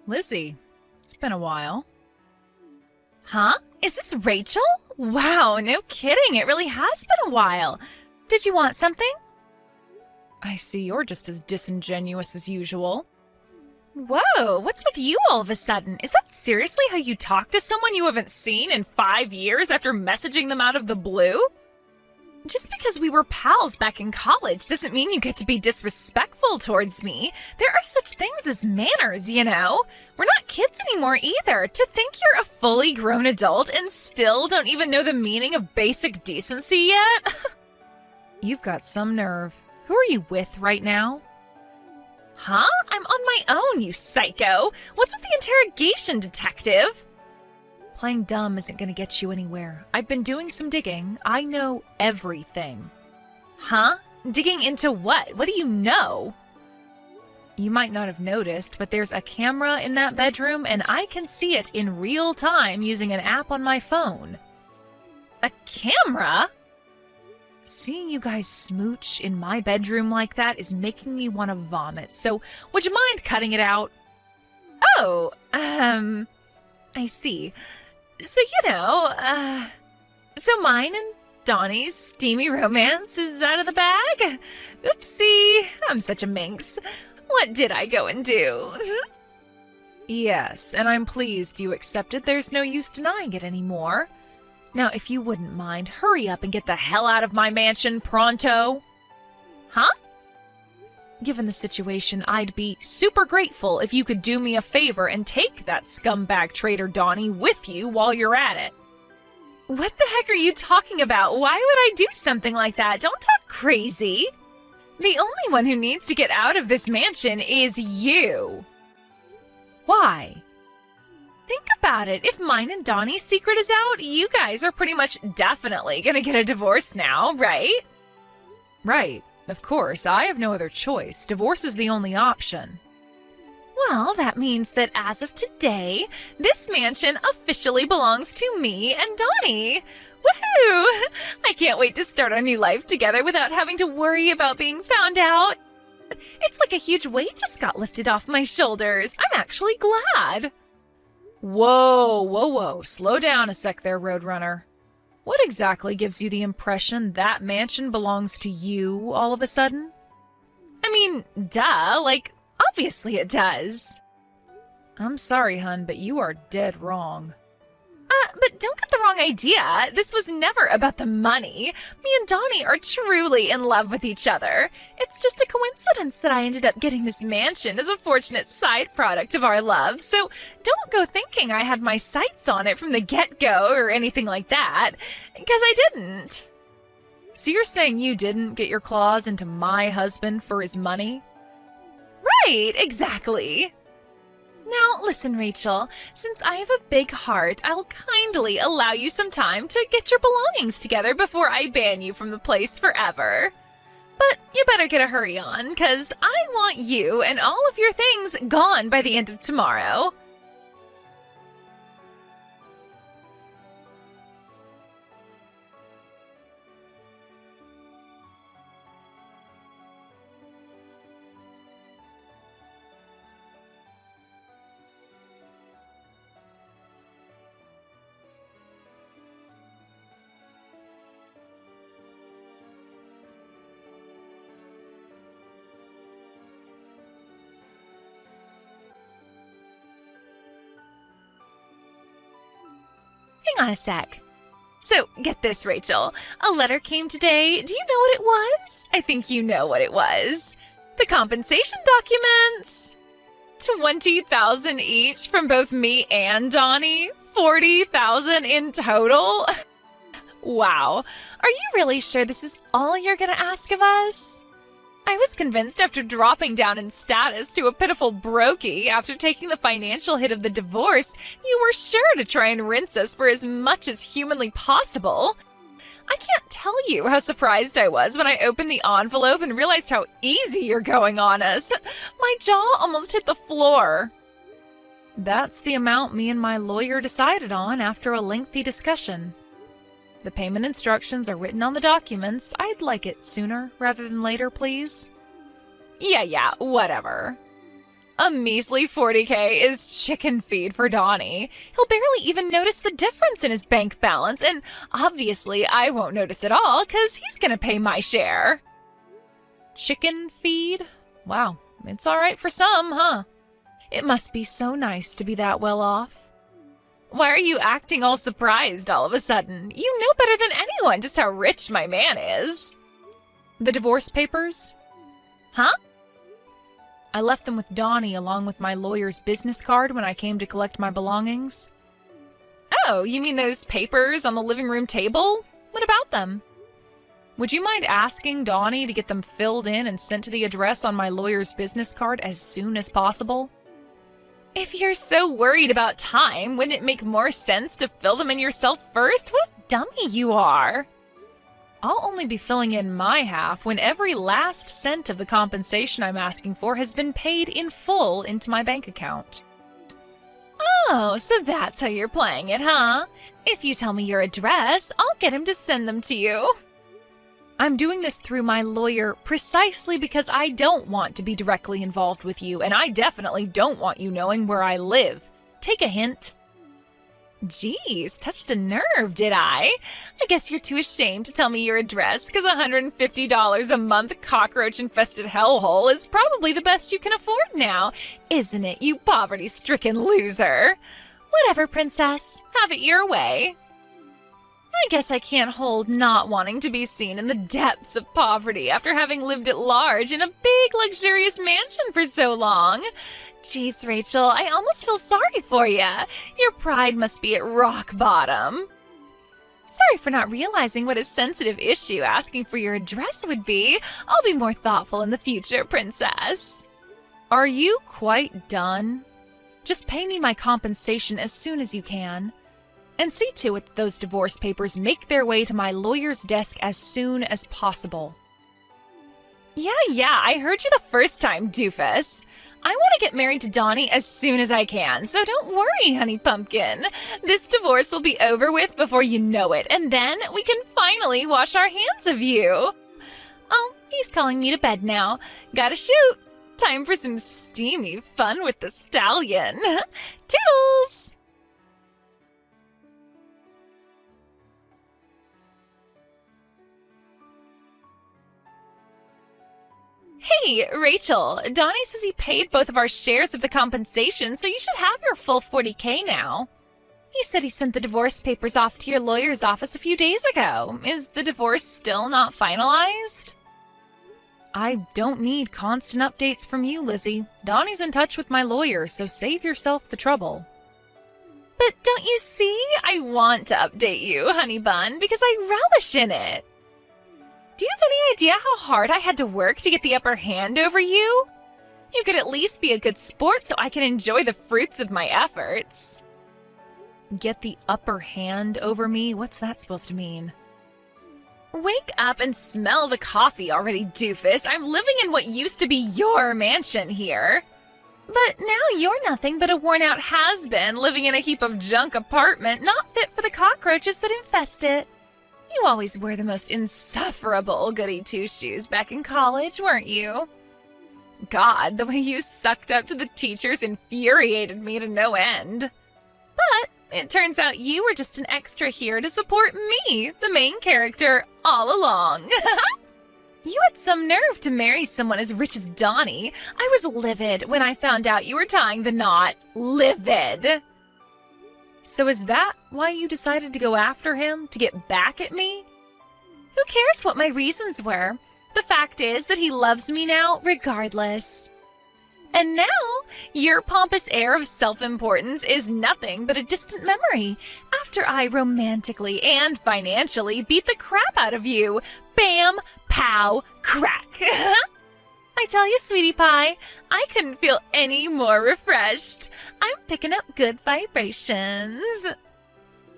Lizzie, it's been a while. Huh? Is this Rachel? Wow, no kidding. It really has been a while. Did you want something? I see you're just as disingenuous as usual. Whoa, what's with you all of a sudden? Is that seriously how you talk to someone you haven't seen in 5 years after messaging them out of the blue? Just because we were pals back in college doesn't mean you get to be disrespectful towards me. There are such things as manners, you know? We're not kids anymore either. To think you're a fully grown adult and still don't even know the meaning of basic decency yet? You've got some nerve. Who are you with right now? Huh? I'm on my own, you psycho. What's with the interrogation, detective? Playing dumb isn't going to get you anywhere. I've been doing some digging. I know everything. Huh? Digging into what? What do you know? You might not have noticed, but there's a camera in that bedroom and I can see it in real time using an app on my phone. A camera? Seeing you guys smooch in my bedroom like that is making me want to vomit, so would you mind cutting it out? Oh, I see. So, so mine and Donnie's steamy romance is out of the bag? Oopsie, I'm such a minx. What did I go and do? Yes, and I'm pleased you accepted. There's no use denying it anymore. Now, if you wouldn't mind, hurry up and get the hell out of my mansion pronto. Huh? Given the situation, I'd be super grateful if you could do me a favor and take that scumbag traitor Donnie with you while you're at it. What the heck are you talking about? Why would I do something like that? Don't talk crazy. The only one who needs to get out of this mansion is you. Why? Think about it. If mine and Donnie's secret is out, you guys are pretty much definitely gonna get a divorce now, right? Right. Of course, I have no other choice. Divorce is the only option. Well, that means that as of today, this mansion officially belongs to me and Donnie. Woohoo! I can't wait to start our new life together without having to worry about being found out. It's like a huge weight just got lifted off my shoulders. I'm actually glad. Whoa. Slow down a sec there, Roadrunner. What exactly gives you the impression that mansion belongs to you all of a sudden? I mean, duh, like, obviously it does. I'm sorry, hun, but you are dead wrong. But don't get the wrong idea. This was never about the money. Me and Donnie are truly in love with each other. It's just a coincidence that I ended up getting this mansion as a fortunate side product of our love, so don't go thinking I had my sights on it from the get-go or anything like that, because I didn't. So you're saying you didn't get your claws into my husband for his money? Right, exactly. Now, listen, Rachel, since I have a big heart, I'll kindly allow you some time to get your belongings together before I ban you from the place forever. But you better get a hurry on, because I want you and all of your things gone by the end of tomorrow. Hang on a sec. So, get this, Rachel. A letter came today. Do you know what it was? I think you know what it was. The compensation documents. 20,000 each from both me and Donnie. 40,000 in total. Wow. Are you really sure this is all you're gonna ask of us? I was convinced after dropping down in status to a pitiful brokey after taking the financial hit of the divorce, you were sure to try and rinse us for as much as humanly possible. I can't tell you how surprised I was when I opened the envelope and realized how easy you're going on us. My jaw almost hit the floor. That's the amount me and my lawyer decided on after a lengthy discussion. The payment instructions are written on the documents. I'd like it sooner rather than later, please. Yeah, whatever. A measly 40K is chicken feed for Donnie. He'll barely even notice the difference in his bank balance, and obviously I won't notice at all because he's gonna pay my share. Chicken feed? Wow, it's all right for some, huh? It must be so nice to be that well off. Why are you acting all surprised all of a sudden? You know better than anyone just how rich my man is. The divorce papers? Huh? I left them with Donnie along with my lawyer's business card when I came to collect my belongings. Oh, you mean those papers on the living room table? What about them? Would you mind asking Donnie to get them filled in and sent to the address on my lawyer's business card as soon as possible? If you're so worried about time, wouldn't it make more sense to fill them in yourself first? What a dummy you are! I'll only be filling in my half when every last cent of the compensation I'm asking for has been paid in full into my bank account. Oh, so that's how you're playing it, huh? If you tell me your address, I'll get him to send them to you. I'm doing this through my lawyer precisely because I don't want to be directly involved with you, and I definitely don't want you knowing where I live. Take a hint. Geez, touched a nerve, did I? I guess you're too ashamed to tell me your address because $150 a month cockroach-infested hellhole is probably the best you can afford now, isn't it, you poverty-stricken loser? Whatever, princess. Have it your way. I guess I can't hold not wanting to be seen in the depths of poverty after having lived at large in a big, luxurious mansion for so long. Jeez, Rachel, I almost feel sorry for you. Your pride must be at rock bottom. Sorry for not realizing what a sensitive issue asking for your address would be. I'll be more thoughtful in the future, princess. Are you quite done? Just pay me my compensation as soon as you can. And see to it that those divorce papers make their way to my lawyer's desk as soon as possible. Yeah, I heard you the first time, doofus. I want to get married to Donnie as soon as I can, so don't worry, honey pumpkin. This divorce will be over with before you know it, and then we can finally wash our hands of you. Oh, he's calling me to bed now. Gotta shoot. Time for some steamy fun with the stallion. Toodles! Hey, Rachel, Donnie says he paid both of our shares of the compensation, so you should have your full 40K now. He said he sent the divorce papers off to your lawyer's office a few days ago. Is the divorce still not finalized? I don't need constant updates from you, Lizzie. Donnie's in touch with my lawyer, so save yourself the trouble. But don't you see? I want to update you, honey bun, because I relish in it. Do you have any idea how hard I had to work to get the upper hand over you? You could at least be a good sport so I can enjoy the fruits of my efforts. Get the upper hand over me? What's that supposed to mean? Wake up and smell the coffee already, doofus. I'm living in what used to be your mansion here. But now you're nothing but a worn-out has-been living in a heap of junk apartment not fit for the cockroaches that infest it. You always were the most insufferable goody-two-shoes back in college, weren't you? God, the way you sucked up to the teachers infuriated me to no end. But it turns out you were just an extra here to support me, the main character, all along. You had some nerve to marry someone as rich as Donnie. I was livid when I found out you were tying the knot. Livid! So is that why you decided to go after him, to get back at me? Who cares what my reasons were? The fact is that he loves me now, regardless. And now, your pompous air of self-importance is nothing but a distant memory after I romantically and financially beat the crap out of you. Bam, pow, crack. I tell you, sweetie pie, I couldn't feel any more refreshed. I'm picking up good vibrations.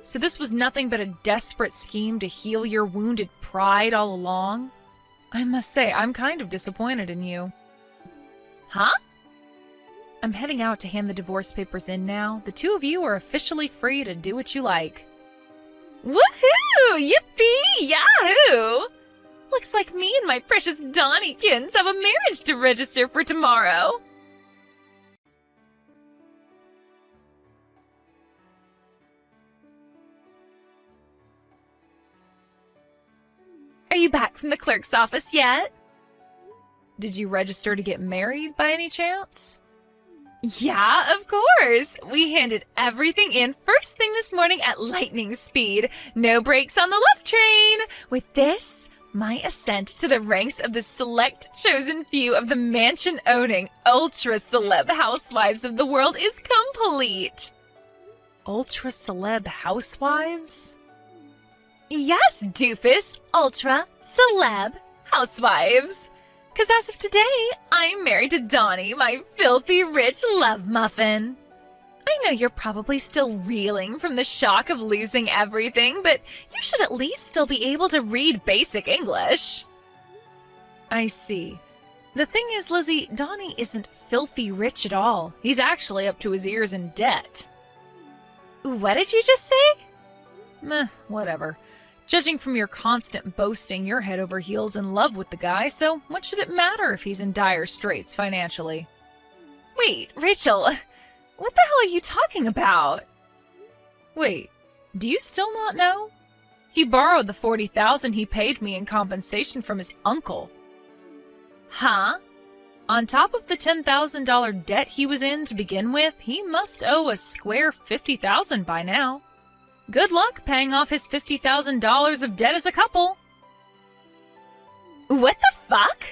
So this was nothing but a desperate scheme to heal your wounded pride all along? I must say, I'm kind of disappointed in you. Huh? I'm heading out to hand the divorce papers in now. The two of you are officially free to do what you like. Woohoo! Yippee! Yahoo! Looks like me and my precious Donniekins have a marriage to register for tomorrow. Are you back from the clerk's office yet? Did you register to get married by any chance? Yeah, of course. We handed everything in first thing this morning at lightning speed. No brakes on the love train. With this, my ascent to the ranks of the select chosen few of the mansion-owning, ultra-celeb housewives of the world is complete. Ultra-celeb housewives? Yes, doofus, ultra-celeb housewives. 'Cause as of today, I'm married to Donnie, my filthy rich love muffin. I know you're probably still reeling from the shock of losing everything, but you should at least still be able to read basic English. I see. The thing is, Lizzie, Donnie isn't filthy rich at all. He's actually up to his ears in debt. What did you just say? Meh, whatever. Judging from your constant boasting, you're head over heels in love with the guy, so what should it matter if he's in dire straits financially? Wait, Rachel, what the hell are you talking about? Wait, do you still not know? He borrowed the $40,000 he paid me in compensation from his uncle. Huh? On top of the $10,000 debt he was in to begin with, he must owe a square $50,000 by now. Good luck paying off his $50,000 of debt as a couple. What the fuck?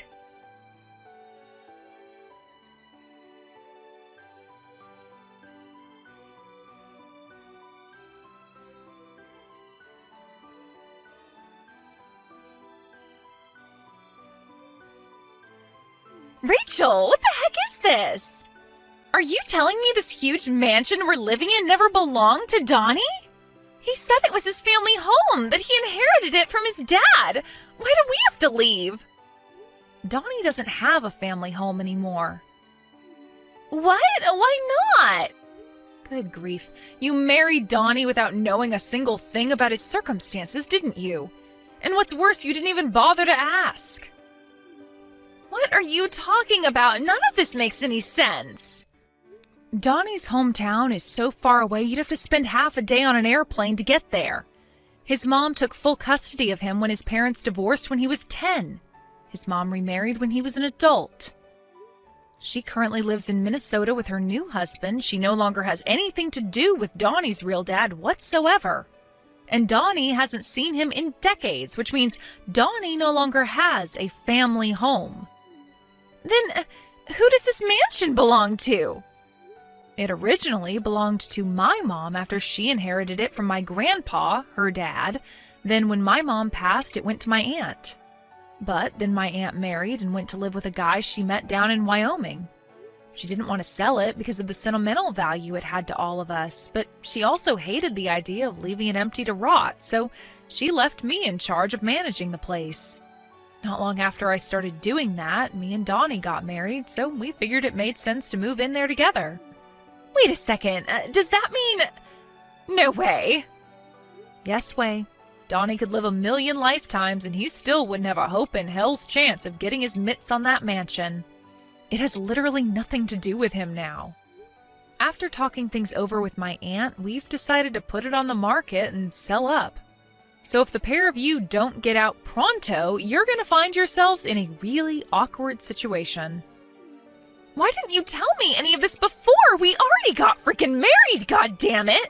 Rachel, what the heck is this? Are you telling me this huge mansion we're living in never belonged to Donnie? He said it was his family home, that he inherited it from his dad. Why do we have to leave? Donnie doesn't have a family home anymore. What? Why not? Good grief. You married Donnie without knowing a single thing about his circumstances, didn't you? And what's worse, you didn't even bother to ask. What are you talking about? None of this makes any sense. Donnie's hometown is so far away you'd have to spend half a day on an airplane to get there. His mom took full custody of him when his parents divorced when he was 10. His mom remarried when he was an adult. She currently lives in Minnesota with her new husband. She no longer has anything to do with Donnie's real dad whatsoever. And Donnie hasn't seen him in decades, which means Donnie no longer has a family home. Then, who does this mansion belong to? It originally belonged to my mom after she inherited it from my grandpa, her dad. Then when my mom passed, it went to my aunt. But then my aunt married and went to live with a guy she met down in Wyoming. She didn't want to sell it because of the sentimental value it had to all of us, but she also hated the idea of leaving it empty to rot, so she left me in charge of managing the place. Not long after I started doing that, me and Donnie got married, so we figured it made sense to move in there together. Wait a second, does that mean... No way. Yes way. Donnie could live 1,000,000 lifetimes and he still wouldn't have a hope in hell's chance of getting his mitts on that mansion. It has literally nothing to do with him now. After talking things over with my aunt, we've decided to put it on the market and sell up. So if the pair of you don't get out pronto, you're going to find yourselves in a really awkward situation. Why didn't you tell me any of this before? We already got freaking married, goddammit!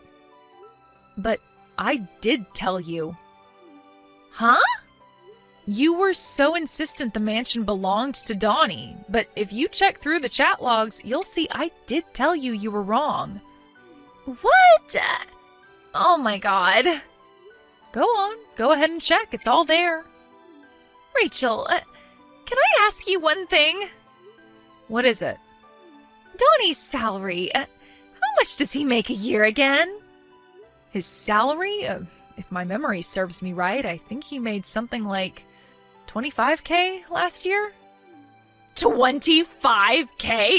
But I did tell you. Huh? You were so insistent the mansion belonged to Donnie, but if you check through the chat logs, you'll see I did tell you you were wrong. What? Oh my god. Go on, go ahead and check, it's all there. Rachel, can I ask you one thing? What is it? Donnie's salary, how much does he make a year again? His salary? If my memory serves me right, I think he made something like $25,000 last year? $25,000?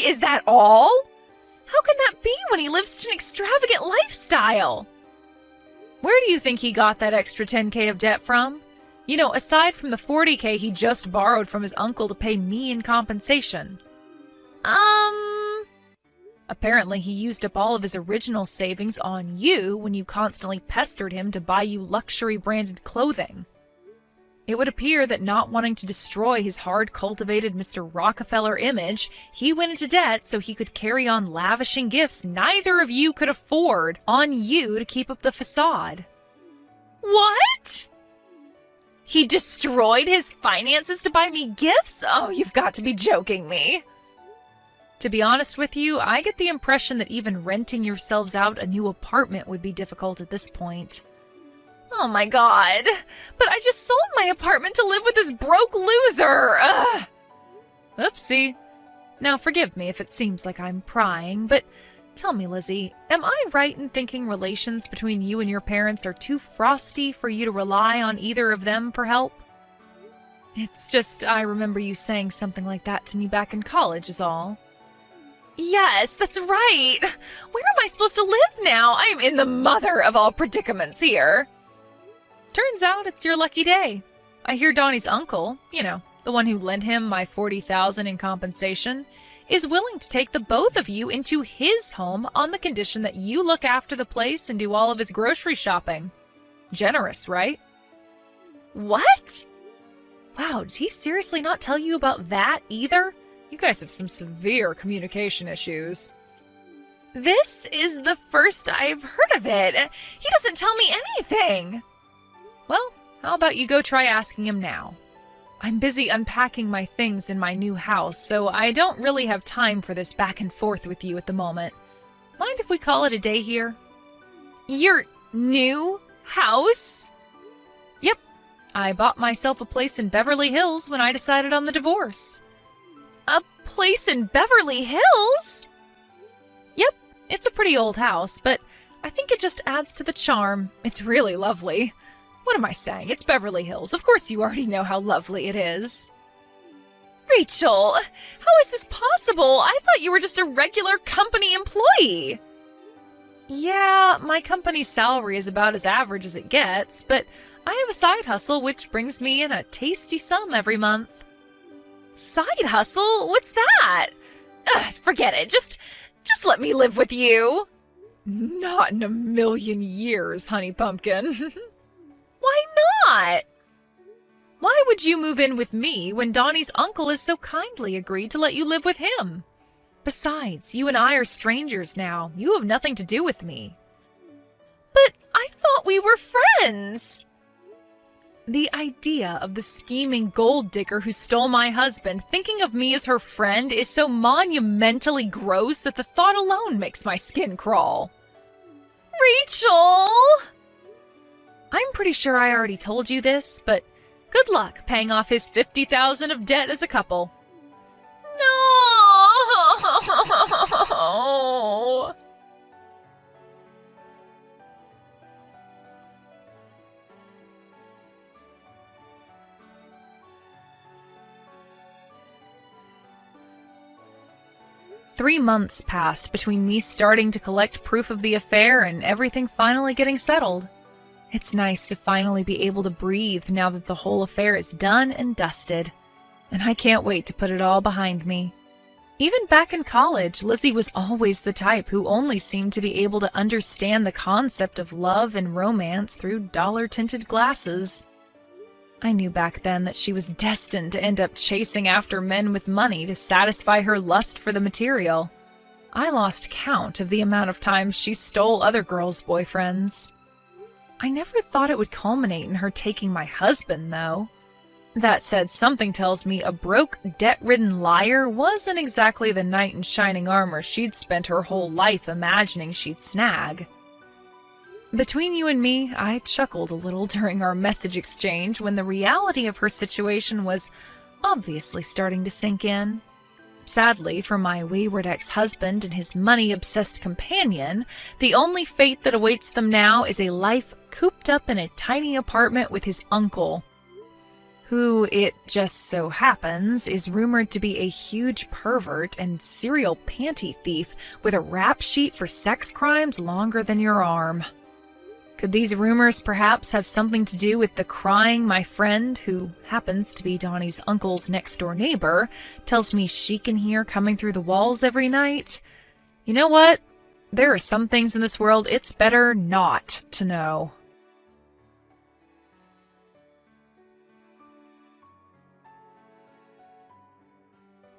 Is that all? How can that be when he lives such an extravagant lifestyle? Where do you think he got that extra $10,000 of debt from? You know, aside from the $40,000 he just borrowed from his uncle to pay me in compensation. Apparently he used up all of his original savings on you when you constantly pestered him to buy you luxury branded clothing. It would appear that not wanting to destroy his hard-cultivated Mr. Rockefeller image, he went into debt so he could carry on lavishing gifts neither of you could afford on you to keep up the facade. What? He destroyed his finances to buy me gifts? Oh, you've got to be joking me. To be honest with you, I get the impression that even renting yourselves out a new apartment would be difficult at this point. Oh my god. But I just sold my apartment to live with this broke loser. Ugh. Oopsie. Now forgive me if it seems like I'm prying, but tell me, Lizzie, am I right in thinking relations between you and your parents are too frosty for you to rely on either of them for help? It's just I remember you saying something like that to me back in college is all. Yes, that's right. Where am I supposed to live now? I'm in the mother of all predicaments here. Turns out it's your lucky day. I hear Donnie's uncle, the one who lent him my $40,000 in compensation, is willing to take the both of you into his home on the condition that you look after the place and do all of his grocery shopping. Generous, right? What? Wow, did he seriously not tell you about that either? You guys have some severe communication issues. This is the first I've heard of it. He doesn't tell me anything. Well, how about you go try asking him now? I'm busy unpacking my things in my new house, so I don't really have time for this back and forth with you at the moment. Mind if we call it a day here? Your new house? Yep. I bought myself a place in Beverly Hills when I decided on the divorce. A place in Beverly Hills? Yep. It's a pretty old house, but I think it just adds to the charm. It's really lovely. What am I saying? It's Beverly Hills. Of course you already know how lovely it is. Rachel, how is this possible? I thought you were just a regular company employee. Yeah, my company's salary is about as average as it gets, but I have a side hustle which brings me in a tasty sum every month. Side hustle? What's that? Ugh, forget it. Just let me live with you. Not in a million years, honey pumpkin. Why not? Why would you move in with me when Donnie's uncle has so kindly agreed to let you live with him? Besides, you and I are strangers now. You have nothing to do with me. But I thought we were friends. The idea of the scheming gold digger who stole my husband thinking of me as her friend is so monumentally gross that the thought alone makes my skin crawl. Rachel! I'm pretty sure I already told you this, but good luck paying off his $50,000 of debt as a couple. No! 3 months passed between me starting to collect proof of the affair and everything finally getting settled. It's nice to finally be able to breathe now that the whole affair is done and dusted, and I can't wait to put it all behind me. Even back in college, Lizzie was always the type who only seemed to be able to understand the concept of love and romance through dollar-tinted glasses. I knew back then that she was destined to end up chasing after men with money to satisfy her lust for the material. I lost count of the amount of times she stole other girls' boyfriends. I never thought it would culminate in her taking my husband, though. That said, something tells me a broke, debt-ridden liar wasn't exactly the knight in shining armor she'd spent her whole life imagining she'd snag. Between you and me, I chuckled a little during our message exchange when the reality of her situation was obviously starting to sink in. Sadly, for my wayward ex-husband and his money-obsessed companion, the only fate that awaits them now is a life cooped up in a tiny apartment with his uncle, who, it just so happens, is rumored to be a huge pervert and serial panty thief with a rap sheet for sex crimes longer than your arm. Could these rumors perhaps have something to do with the crying my friend, who happens to be Donnie's uncle's next-door neighbor, tells me she can hear coming through the walls every night? You know what? There are some things in this world it's better not to know.